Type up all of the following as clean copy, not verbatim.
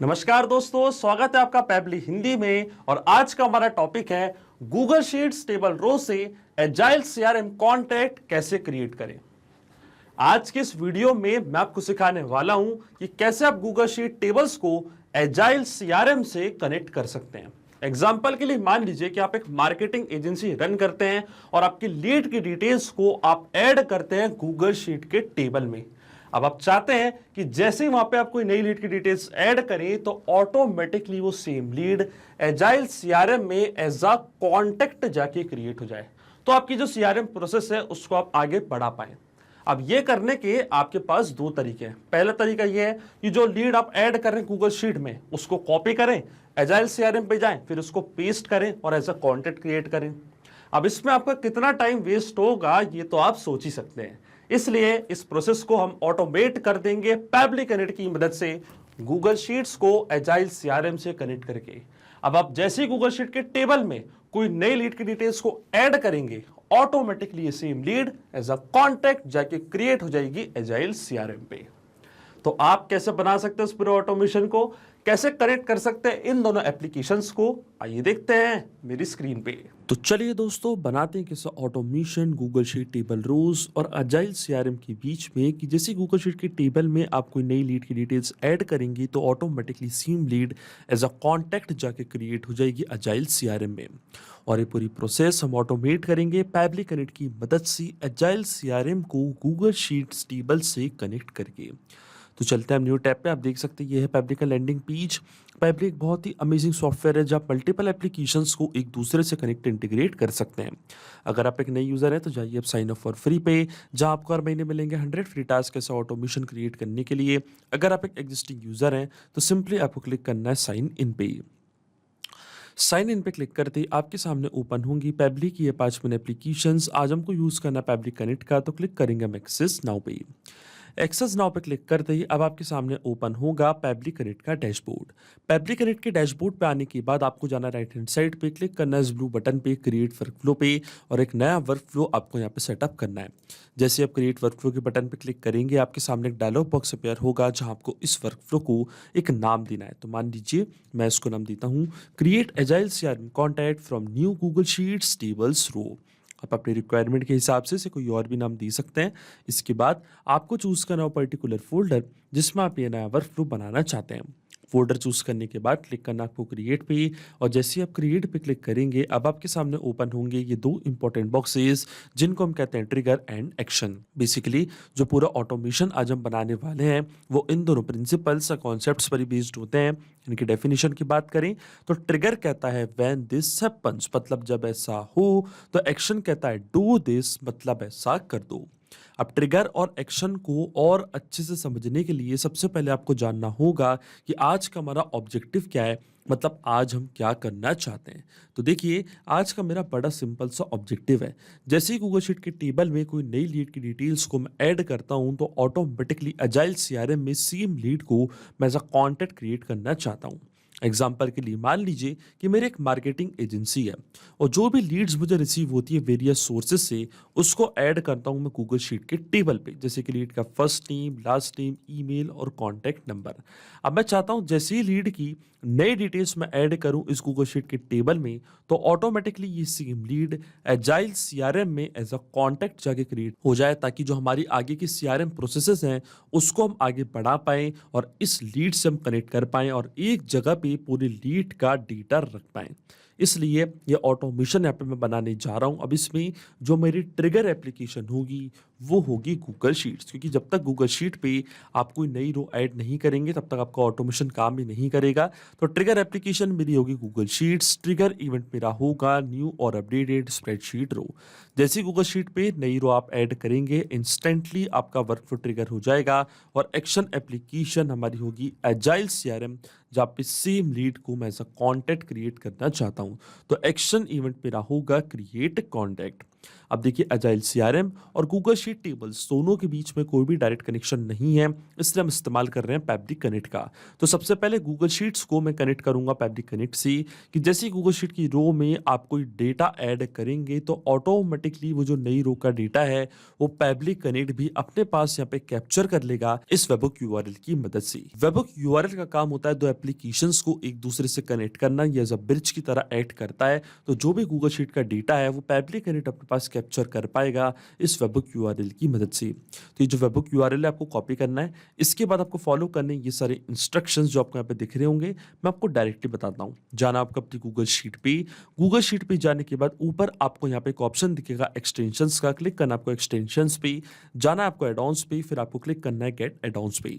नमस्कार दोस्तों, स्वागत है आपका पैबली हिंदी में। और आज का हमारा टॉपिक है गूगल शीट्स टेबल रो से एजाइल सीआरएम कॉन्टैक्ट कैसे क्रिएट करें। आज के इस वीडियो में मैं आपको सिखाने वाला हूं कि कैसे आप गूगल शीट टेबल्स को एजाइल सीआरएम से कनेक्ट कर सकते हैं। एग्जाम्पल के लिए मान लीजिए कि आप एक मार्केटिंग एजेंसी रन करते हैं और आपकी लीड की डिटेल्स को आप ऐड करते हैं गूगल शीट के टेबल में। अब आप चाहते हैं कि जैसे ही वहां पे आप कोई नई लीड की डिटेल्स ऐड करें तो ऑटोमेटिकली वो सेम लीड एजाइल सीआरएम में एज अ कॉन्टेक्ट जाके क्रिएट हो जाए, तो आपकी जो सीआरएम प्रोसेस है उसको आप आगे बढ़ा पाए। अब ये करने के आपके पास दो तरीके हैं। पहला तरीका ये है कि जो लीड आप ऐड कर रहे हैं गूगल शीट में उसको कॉपी करें, एजाइल सीआरएम पे जाएं, फिर उसको पेस्ट करें और एज अ कॉन्टेक्ट क्रिएट करें। अब इसमें आपका कितना टाइम वेस्ट होगा ये तो आप सोच ही सकते हैं, इसलिए इस प्रोसेस को हम ऑटोमेट कर देंगे पैबली कनेक्ट की मदद से, गूगल शीट्स को एजाइल सीआरएम से कनेक्ट करके। अब आप जैसे ही गूगल शीट के टेबल में कोई नई लीड की डिटेल्स को ऐड करेंगे, ऑटोमेटिकली ये same lead as a contact जाके क्रिएट हो जाएगी एजाइल सीआरएम पे। तो आप कैसे बना सकते हैं उस पूरे ऑटोमेशन को, कैसे कनेक्ट कर सकते हैं इन दोनों एप्लीकेशंस को, आइए देखते हैं मेरी स्क्रीन पे। तो चलिए दोस्तों, बनाते हैं कैसे ऑटोमेशन गूगल शीट टेबल रोज और एजाइल सीआरएम के बीच में, कि जैसे गूगल शीट के टेबल में आप कोई नई लीड की डिटेल्स ऐड करेंगी तो automatically same lead as a contact जाके क्रिएट हो जाएगी एजाइल सीआरएम में। और ये पूरी प्रोसेस हम ऑटोमेट करेंगे पैबली कनेक्ट की मदद से एजाइल सीआरएम को गूगल शीट्स टेबल से कनेक्ट करके। तो चलते हैं हम न्यू टैब पे। आप देख सकते हैं ये है पैबली का लैंडिंग पेज। पैबली एक बहुत ही अमेजिंग सॉफ्टवेयर है जहाँ मल्टीपल एप्लीकेशंस को एक दूसरे से कनेक्ट इंटीग्रेट कर सकते हैं। अगर आप एक नई यूज़र हैं तो जाइए अब साइन अप फॉर फ्री पे, जहाँ आपको हर महीने मिलेंगे 100 फ्री टास्क ऐसा ऑटोमेशन क्रिएट करने के लिए। अगर आप एक एग्जिस्टिंग यूज़र हैं तो सिंपली आपको क्लिक करना है साइन इन पे। साइन इन पे क्लिक करते ही आपके सामने ओपन होंगी पैबली की ये 5 मिनट एप्लीकेशंस। आज हमको यूज़ करना पैबली कनेक्ट का, तो क्लिक करेंगे हम एक्सेस नाउ पे। एक्सेस नाउ पे क्लिक करते ही अब आपके सामने ओपन होगा पैबली कनेक्ट का डैशबोर्ड। पैबली कनेक्ट के डैशबोर्ड पे आने के बाद आपको जाना राइट हैंड साइड पे, क्लिक करना है इस ब्लू बटन पे क्रिएट वर्कफ्लो पे, और एक नया वर्कफ्लो आपको यहाँ पे सेटअप करना है। जैसे आप क्रिएट वर्कफ्लो के बटन पे क्लिक करेंगे आपके सामने एक डायलॉग बॉक्स अपेयर होगा जहाँ आपको इस वर्कफ्लो को एक नाम देना है। तो मान लीजिए मैं इसको नाम देता हूँ create Agile CRM contact from new Google Sheets tables row. आप अपनी रिक्वायरमेंट के हिसाब से कोई और भी नाम दे सकते हैं। इसके बाद आपको चूज करना हो पर्टिकुलर फोल्डर जिसमें आप ये नया वर्कफ्लो बनाना चाहते हैं। फोल्डर चूज करने के बाद क्लिक करना आपको क्रिएट पे, और जैसे ही आप क्रिएट पे क्लिक करेंगे अब आपके सामने ओपन होंगे ये दो इंपॉर्टेंट बॉक्सेस जिनको हम कहते हैं ट्रिगर एंड एक्शन। बेसिकली जो पूरा ऑटोमेशन आज हम बनाने वाले हैं वो इन दोनों प्रिंसिपल्स या कॉन्सेप्ट्स पर ही बेस्ड होते हैं। इनकी डेफिनेशन की बात करें तो ट्रिगर कहता है व्हेन दिस हैपेंस, मतलब जब ऐसा हो, तो एक्शन कहता है डू दिस, मतलब ऐसा कर दो। अब ट्रिगर और एक्शन को और अच्छे से समझने के लिए सबसे पहले आपको जानना होगा कि आज का हमारा ऑब्जेक्टिव क्या है, मतलब आज हम क्या करना चाहते हैं। तो देखिए आज का मेरा बड़ा सिंपल सा ऑब्जेक्टिव है। जैसे ही गूगल शीट के टेबल में कोई नई लीड की डिटेल्स को मैं ऐड करता हूं तो ऑटोमेटिकली एजाइल सीआरएम में सेम लीड को मैं एज अ कॉन्टैक्ट क्रिएट करना चाहता हूं। एग्जाम्पल के लिए मान लीजिए कि मेरी एक मार्केटिंग एजेंसी है और जो भी लीड्स मुझे रिसीव होती है वेरियस सोर्सेज से उसको ऐड करता हूं मैं गूगल शीट के टेबल पे, जैसे कि लीड का first name, last name, email और कॉन्टैक्ट नंबर। अब मैं चाहता हूं जैसे ही लीड की नई डिटेल्स मैं ऐड करूं इस गूगल शीट के टेबल में तो ऑटोमेटिकली ये सेम लीड एजाइल सीआरएम में एज अ कॉन्टैक्ट जाके क्रिएट हो जाए, ताकि जो हमारी आगे की सीआरएम प्रोसेसेस हैं उसको हम आगे बढ़ा पाएं और इस लीड से हम कनेक्ट कर पाएं और एक जगह पे पूरी लीड का डेटा रख पाएं। इसलिए ये ऑटोमेशन यहाँ पे मैं बनाने जा रहा हूँ। अब इसमें जो मेरी ट्रिगर एप्लीकेशन होगी वो होगी गूगल शीट्स, क्योंकि जब तक गूगल शीट पे आप कोई नई रो ऐड नहीं करेंगे तब तक आपका ऑटोमेशन काम ही नहीं करेगा। तो ट्रिगर एप्लीकेशन मेरी होगी गूगल शीट्स, ट्रिगर इवेंट मेरा होगा न्यू और अपडेटेड स्प्रेडशीट रो। जैसे ही गूगल शीट पे नई रो आप ऐड करेंगे इंस्टेंटली आपका वर्कफ्लो ट्रिगर हो जाएगा, और एक्शन एप्लीकेशन हमारी होगी एजाइल सीआरएम जहाँ पे सेम लीड को मैं एज अ कॉन्टैक्ट क्रिएट करना चाहता हूँ। तो एक्शन इवेंट मेरा होगा क्रिएट कॉन्टैक्ट। अब देखिए अजाइल सीआरएम और गूगल शीट टेबल्स दोनों के बीच में कोई भी डायरेक्ट कनेक्शन नहीं है, इसलिए हम इस्तेमाल कर रहे हैं पैब्लिक कनेक्ट का। तो सबसे पहले गूगल शीट्स को मैं कनेक्ट करूंगा पैब्लिक कनेक्ट से कि जैसे ही गूगल शीट की रो में आप कोई डेटा ऐड करेंगे तो ऑटोमेटिकली वो जो नई रो का डेटा है वो पैब्लिक कनेक्ट भी अपने पास यहाँ पे कैप्चर कर लेगा इस वेबहुक यूआरएल की मदद से। वेबहुक यूआरएल का काम होता है दो एप्लीकेशंस को एक दूसरे से कनेक्ट करना, ये एज अ ब्रिज की तरह एक्ट करता है। तो जो भी गूगल शीट का डेटा है वो पैब्लिक कनेक्ट अपने पास कैप्चर कर पाएगा इस वेबहुक यूआरएल की मदद से। तो ये जो वेबहुक यूआरएल है आपको कॉपी करना है, इसके बाद आपको फॉलो करने ये सारे इंस्ट्रक्शंस जो आपको यहाँ पे दिख रहे होंगे मैं आपको डायरेक्टली बताता हूँ। जाना आपको अपनी गूगल शीट पे जाने के बाद ऊपर आपको यहाँ पे एक ऑप्शन दिखेगा एक्सटेंशंस का, क्लिक करना आपको एक्सटेंशंस पे, जाना आपको एडॉन्स पे, फिर आपको क्लिक करना है गेट एडॉन्स पे।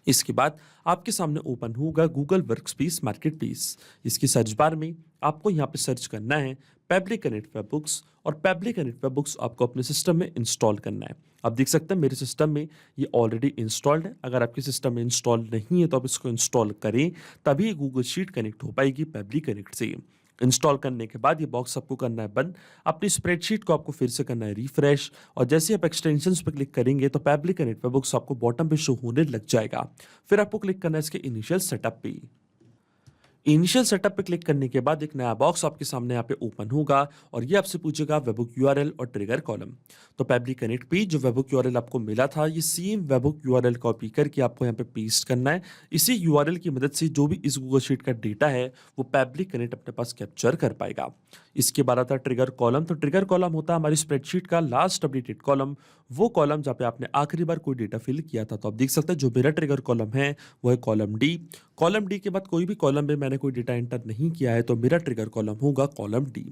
इसके बाद आपके सामने ओपन होगा गूगल वर्कस्पेस मार्केटप्लेस। इसकी सर्च बार में आपको यहाँ पे सर्च करना है पैब्लिक कनेक्ट वेबहुक्स और पैब्लिक कनेक्ट वेबहुक्स आपको अपने सिस्टम में इंस्टॉल करना है। आप देख सकते हैं मेरे सिस्टम में ये ऑलरेडी इंस्टॉल्ड है। अगर आपके सिस्टम में इंस्टॉल नहीं है तो आप इसको इंस्टॉल करें, तभी गूगल शीट कनेक्ट हो पाएगी पैब्लिक कनेक्ट से। इंस्टॉल करने के बाद ये बॉक्स आपको करना है बंद, अपनी स्प्रेडशीट को आपको फिर से करना है रिफ्रेश, और जैसे आप एक्सटेंशंस पे क्लिक करेंगे तो पैब्लिक कनेक्ट वेबहुक्स आपको बॉटम पे शो होने लग जाएगा। फिर आपको क्लिक करना है इसके इनिशियल सेटअप पे। इनिशियल सेटअप पे क्लिक करने के बाद एक नया बॉक्स आपके सामने यहाँ पे ओपन होगा और ये आपसे पूछेगा वेबहुक यूआरएल और ट्रिगर कॉलम। तो पैब्लिक कनेक्ट पे जो वेबहुक यूआरएल आपको मिला था ये सेम वेबहुक यूआरएल कॉपी करके आपको यहाँ पे पेस्ट करना है। इसी यूआरएल की मदद से जो भी इस गूगल शीट का डेटा है वो पैब्लिक कनेक्ट अपने पास कैप्चर कर पाएगा। इसके बाद आता है ट्रिगर कॉलम। तो ट्रिगर कॉलम होता है हमारी स्प्रेडशीट का लास्ट अपडेटेड कॉलम, वो कॉलम जहाँ पे आपने आखिरी बार कोई डेटा फिल किया था। तो आप देख सकते हैं जो मेरा ट्रिगर कॉलम है वो है कॉलम डी। कॉलम डी के बाद कोई भी कॉलम में मैंने कोई डेटा एंटर नहीं किया है तो मेरा ट्रिगर कॉलम होगा कॉलम डी।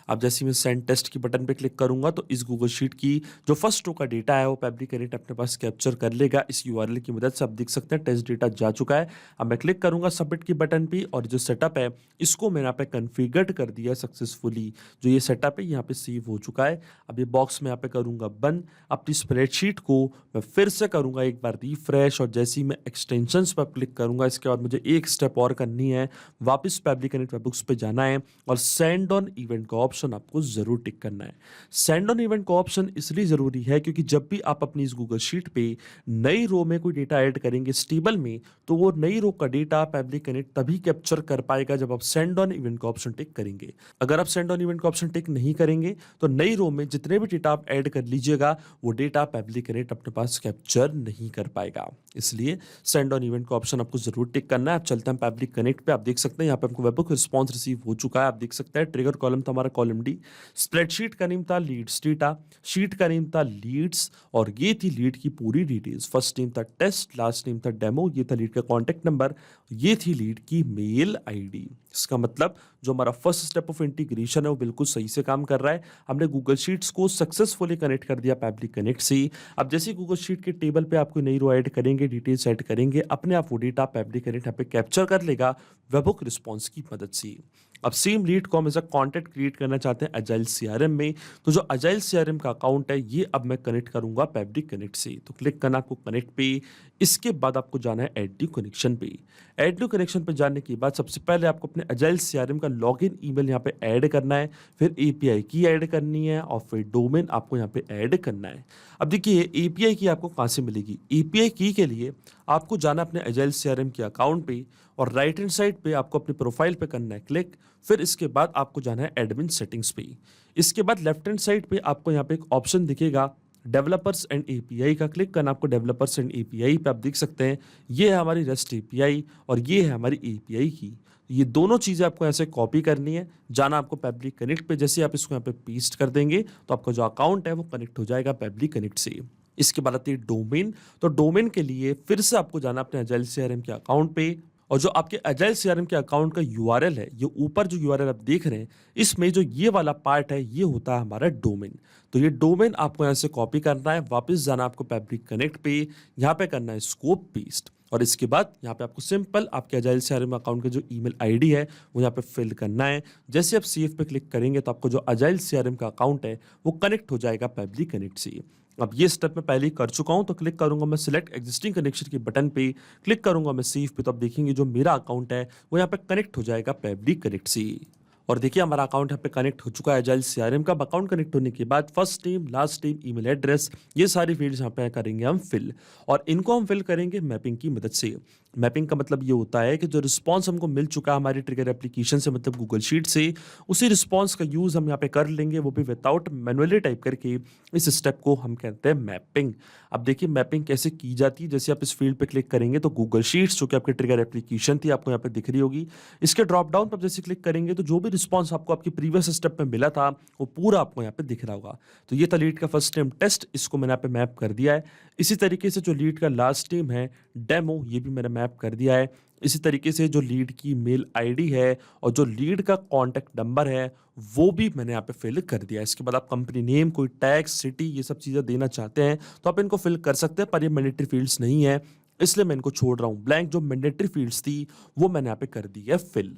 अब जैसे मैं सेंड टेस्ट की बटन पे क्लिक करूंगा तो इस गूगल शीट की जो फर्स्ट रो का डेटा है वो पैब्लिक कनेक्ट अपने पास कैप्चर कर लेगा इस यूआरएल की मदद से। आप देख सकते हैं टेस्ट डेटा जा चुका है। अब मैं क्लिक करूंगा सबमिट की बटन पे और जो सेटअप है इसको मैंने यहाँ पे कन्फिगर कर दिया सक्सेसफुली। जो ये सेटअप है यहाँ पे सेव हो चुका है। अब ये बॉक्स में यहाँ पे करूंगा बंद, अपनी स्प्रेडशीट को मैं फिर से करूंगा एक बार रिफ्रेश, और जैसे ही मैं एक्सटेंशंस पर क्लिक करूंगा इसके बाद मुझे एक स्टेप और करनी है, वापस पैब्लिक कनेक्ट वेबहुक्स पे जाना है और सेंड ऑन इवेंट का ऑप्शन आपको जरूर टिक करना है। सेंड ऑन इवेंट का ऑप्शन इसलिए जरूरी है क्योंकि जब भी आप अपनी इस गूगल शीट पे नई रो में कोई डेटा ऐड करेंगे इस टेबल में, तो वो नई रो का डेटा पैब्लिक कनेक्ट तभी कैप्चर कर पाएगा जब आप सेंड ऑन इवेंट का ऑप्शन टिक करेंगे। अगर आप सेंड ऑन इवेंट का ऑप्शन टिक नहीं करेंगे तो नई रो में जितने भी डेटा आप ऐड कर लीजिएगा वो डेटा पैब्लिक कनेक्ट अपने पास कैप्चर नहीं कर पाएगा। इसलिए सेंड ऑन इवेंट का ऑप्शन आपको जरूर टिक करना है। आप चलते हैं पैब्लिक कनेक्ट पे। आप देख सकते हैं यहाँ पे हमको वेबहुक रिस्पॉन्स रिसीव हो चुका है। आप देख सकते हैं ट्रिगर कॉलम था हमारा कॉलम डी, स्प्रेडशीट का नेम था लीड्स डेटा, शीट का नेम था लीड्स, और ये थी लीड की पूरी डिटेल्स। फर्स्ट नेम था टेस्ट, लास्ट नेम था डेमो, ये था लीड का कॉन्टेक्ट नंबर, ये थी लीड की मेल आईडी। इसका मतलब जो हमारा फर्स्ट स्टेप ऑफ इंटीग्रेशन है वो बिल्कुल सही से काम कर रहा है। हमने गूगल शीट्स को सक्सेसफुली कनेक्ट कर दिया पैब्लिक कनेक्ट से। अब जैसे गूगल शीट के टेबल पे आपको नई रो ऐड करेंगे, डिटेल्स ऐड करेंगे, अपने आप वो डेटा पैब्लिक कनेक्ट यहाँ पे कैप्चर कर लेगा वेबहुक रिस्पॉन्स की मदद से। अब सेम लीड को हम एज अ कॉन्टैक्ट क्रिएट करना चाहते हैं अजाइल सीआरएम में। तो जो अजाइल सीआरएम का अकाउंट है ये अब मैं कनेक्ट करूंगा पैब्लिक कनेक्ट से। तो क्लिक करना आपको कनेक्ट पे, इसके बाद आपको जाना है ऐड न्यू कनेक्शन पे। ऐड न्यू कनेक्शन पे जाने के बाद सबसे पहले आपको अपने अजाइल सीआरएम का लॉगिन ईमेल यहाँ पे ऐड करना है, फिर एपीआई की ऐड करनी है और फिर डोमेन आपको यहाँ पे ऐड करना है। अब देखिए एपीआई की आपको कहाँ से मिलेगी। एपीआई की के लिए आपको जाना अपने अजाइल सीआरएम के अकाउंट पे और राइट हैंड साइड पे आपको अपने प्रोफाइल पे करना है क्लिक, फिर इसके बाद आपको जाना है एडमिन सेटिंग्स पे। इसके बाद लेफ्ट हैंड साइड पे आपको यहाँ पे एक ऑप्शन दिखेगा डेवलपर्स एंड एपीआई का, क्लिक करना आपको डेवलपर्स एंड एपीआई पे। आप देख सकते हैं ये है हमारी रेस्ट एपीआई और ये है हमारी एपीआई की। ये दोनों चीज़ें आपको ऐसे कॉपी करनी है, जाना आपको पैब्लिक कनेक्ट पे। जैसे आप इसको यहाँ पे पेस्ट कर देंगे तो आपका जो अकाउंट है वो कनेक्ट हो जाएगा पैब्लिक कनेक्ट से। इसके बाद आती है डोमेन। तो डोमेन के लिए फिर से आपको जाना अपने अजाइल सीआरएम के अकाउंट पे, और जो आपके अजाइल सीआरएम के अकाउंट का यूआरएल है, ये ऊपर जो यूआरएल आप देख रहे हैं इसमें जो ये वाला पार्ट है ये होता है हमारा डोमेन। तो ये डोमेन आपको यहाँ से कॉपी करना है, वापस जाना आपको पैब्लिक कनेक्ट पे, यहाँ पे करना है स्कोप पेस्ट, और इसके बाद यहाँ पे आपको सिंपल आपके अजाइल सीआरएम अकाउंट का जो ईमेल आईडी है वो यहाँ पे फिल करना है। जैसे आप सेव पे क्लिक करेंगे तो आपको जो अजाइल सीआरएम का अकाउंट है वो कनेक्ट हो जाएगा पैब्लिक कनेक्ट से। अब ये स्टेप मैं पहले ही कर चुका हूं, तो क्लिक करूंगा मैं सिलेक्ट एग्जिस्टिंग कनेक्शन के बटन पे, क्लिक करूंगा मैं सेव पे, तो आप देखेंगे जो मेरा अकाउंट है वो यहाँ पे कनेक्ट हो जाएगा पैब्लिक कनेक्ट से। और देखिए हमारा अकाउंट यहाँ पे कनेक्ट हो चुका है एजाइल सीआरएम का। अकाउंट कनेक्ट होने के बाद first name, last name, email address, ये सारी फील्ड्स यहाँ पे करेंगे हम फिल, और इनको हम फिल करेंगे मैपिंग की मदद से। मैपिंग का मतलब ये होता है कि जो रिस्पांस हमको मिल चुका है हमारी ट्रिगर एप्लीकेशन से, मतलब गूगल शीट से, उसी रिस्पांस का यूज हम यहाँ पे कर लेंगे, वो भी विदाउट मैनुअली टाइप करके। इस स्टेप को हम कहते हैं मैपिंग। अब देखिए मैपिंग कैसे की जाती है। जैसे आप इस फील्ड पे क्लिक करेंगे तो गूगल शीट्स जो कि आपकी ट्रिगर एप्लीकेशन थी आपको यहाँ पे दिख रही होगी, इसके ड्रॉप डाउन पर जैसे क्लिक करेंगे तो जो भी रिस्पांस आपको आपकी प्रीवियस स्टेप में मिला था वो पूरा आपको यहाँ पे दिख रहा होगा। तो ये था लीड का फर्स्ट नेम टेस्ट, इसको मैंने यहाँ पे मैप कर दिया है। इसी तरीके से जो लीड का लास्ट नेम है डेमो, ये भी मैंने मैप कर दिया है। इसी तरीके से जो लीड की मेल आईडी है और जो लीड का कॉन्टैक्ट नंबर है वो भी मैंने यहाँ पे फिल कर दिया है। इसके बाद आप कंपनी नेम, कोई टैक्स, सिटी, ये सब चीज़ें देना चाहते हैं तो आप इनको फिल कर सकते हैं, पर ये मैंडेटरी फील्ड्स नहीं है, इसलिए मैं इनको छोड़ रहा हूँ ब्लैंक। जो मैंडेटरी फील्ड्स थी वो मैंने यहाँ पे कर दी है फिल।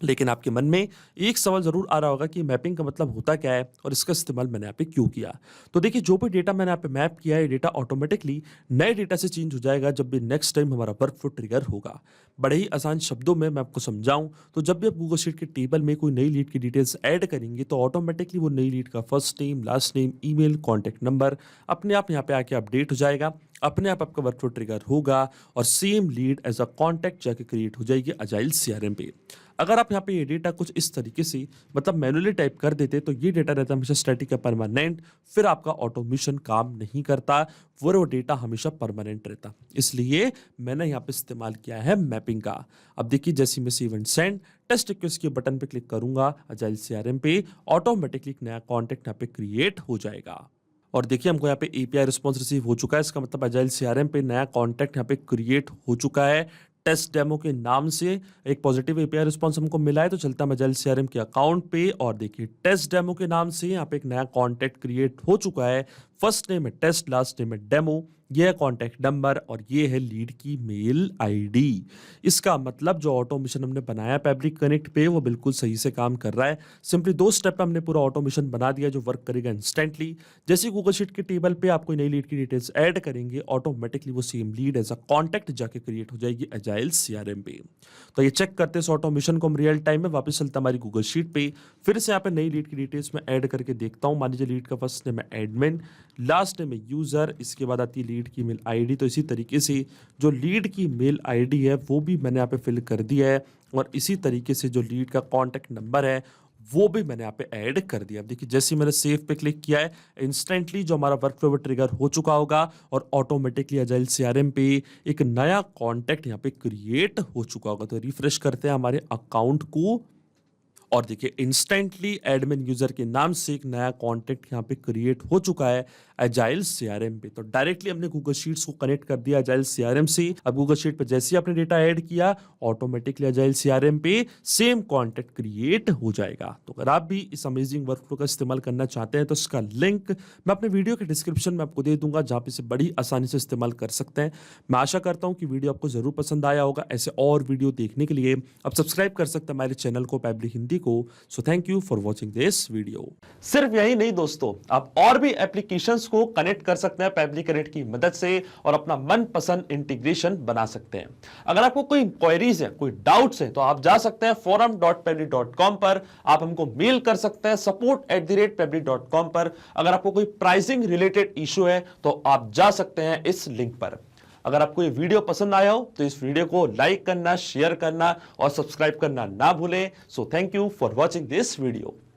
लेकिन आपके मन में एक सवाल जरूर आ रहा होगा कि मैपिंग का मतलब होता क्या है और इसका इस्तेमाल मैंने यहाँ पे क्यों किया। तो देखिए जो भी डेटा मैंने यहाँ पे मैप किया है, डेटा ऑटोमेटिकली नए डेटा से चेंज हो जाएगा जब भी नेक्स्ट टाइम हमारा वर्कफ्लो ट्रिगर होगा। बड़े ही आसान शब्दों में मैं आपको समझाऊं तो जब भी आप गूगल शीट के टेबल में कोई नई लीड की डिटेल्स ऐड करेंगे तो ऑटोमेटिकली वो नई लीड का first name, last name, email, contact number अपने आप यहाँ पे आके अपडेट हो जाएगा। अपने आप आपका वर्कफ्लो ट्रिगर होगा और same lead as a contact जाके क्रिएट हो जाएगी एजाइल सीआरएम पे। अगर आप यहाँ पे ये डेटा कुछ इस तरीके से मतलब मैनुअली टाइप कर देते तो ये डेटा रहता हमेशा स्टैटिक या परमानेंट, फिर आपका ऑटोमेशन काम नहीं करता, वो डेटा हमेशा परमानेंट रहता। इसलिए मैंने यहाँ पे इस्तेमाल किया है मैपिंग का। अब देखिए जैसे मैं save and send test request के बटन पे क्लिक करूंगा एजाइल सीआरएम पे, ऑटोमेटिकली एक नया कॉन्टैक्ट यहाँ पे क्रिएट हो जाएगा। और देखिए हमको यहाँ पे एपीआई रिस्पॉन्स रिसीव हो चुका है, इसका मतलब एजाइल सीआरएम पे नया कॉन्टैक्ट यहाँ पे क्रिएट हो चुका है। टेस्ट डेमो के नाम से एक पॉजिटिव एपीआई रिस्पॉन्स हमको मिला है, तो चलता है एजाइल सीआरएम के अकाउंट पे और देखिए टेस्ट डेमो के नाम से यहाँ पे एक नया कॉन्टैक्ट क्रिएट हो चुका है। फर्स्ट नेम है टेस्ट, लास्ट नेम है डेमो, ये है कॉन्टैक्ट नंबर और ये है लीड की मेल आईडी। इसका मतलब जो ऑटोमेशन हमने बनाया पब्लिक कनेक्ट पे वो बिल्कुल सही से काम कर रहा है। सिंपली 2 स्टेप में हमने पूरा ऑटोमेशन बना दिया जो वर्क करेगा इंस्टेंटली। जैसे गूगल शीट के टेबल पे आप कोई नई लीड की डिटेल्स ऐड करेंगे, ऑटोमेटिकली वो same lead as a contact जाके क्रिएट हो जाएगी एजाइल सीआरएम पे। तो ये चेक करते इस ऑटोमेशन को हम रियल टाइम में। वापस चलता हमारी गूगल शीट पे, फिर से यहाँ पे नई लीड की डिटेल्स में ऐड करके देखता हूँ। मान लीजिए लीड का फर्स्ट नेम है एडमिन, लास्ट नेम है यूजर, इसके बाद आती है लीड की मेल आईडी। तो इसी तरीके से जो लीड की मेल आईडी है वो भी मैंने यहाँ पे फिल कर दिया है और इसी तरीके से जो लीड का कॉन्टैक्ट नंबर है वो भी मैंने यहाँ पे ऐड कर दिया। अब देखिए जैसे मैंने सेव पे क्लिक किया है इंस्टेंटली जो हमारा वर्कफ्लो ट्रिगर हो चुका होगा और ऑटोमेटिकली एजाइल सीआरएम पे एक नया कॉन्टैक्ट यहाँ पे क्रिएट हो चुका होगा। तो रिफ्रेश करते हैं हमारे अकाउंट को और देखिए इंस्टेंटली एडमिन यूजर के नाम से एक नया कॉन्टैक्ट यहाँ पे क्रिएट हो चुका है एजाइल सीआरएम पे। तो डायरेक्टली हमने गूगल शीट्स को कनेक्ट कर दिया एजाइल सीआरएम से। अब गूगल शीट पे जैसे ही आपने डेटा ऐड किया ऑटोमेटिकली एजाइल सीआरएम पे सेम कॉन्टैक्ट क्रिएट हो जाएगा। तो अगर आप भी इस अमेजिंग वर्कफ्लो का इस्तेमाल करना चाहते हैं तो इसका लिंक मैं अपने वीडियो के डिस्क्रिप्शन में आपको दे दूंगा जहाँ पे इसे बड़ी आसानी से इस्तेमाल कर सकते हैं। मैं आशा करता हूँ कि वीडियो आपको जरूर पसंद आया होगा। ऐसे और वीडियो देखने के लिए आप सब्सक्राइब कर सकते हैं हमारे चैनल को पैब्लिक हिंदी को। So thank you for watching this video. सिर्फ यही नहीं दोस्तों, आप और भी एप्लीकेशंस को कनेक्ट कर सकते हैं पैब्लिक कनेक्ट की मदद से और अपना मनपसंद इंटीग्रेशन बना सकते हैं। अगर आपको कोई क्वेरीज है, कोई डाउट्स है तो आप जा सकते हैं forum.pablik.com पर, आप हमको मेल कर सकते हैं support@pablik.com पर। अगर आपको कोई प्राइसिंग रिलेटेड इशू है तो आप जा सकते हैं इस लिंक पर। अगर आपको ये वीडियो पसंद आया हो तो इस वीडियो को लाइक करना, शेयर करना और सब्सक्राइब करना ना भूलें। So thank you for watching this video.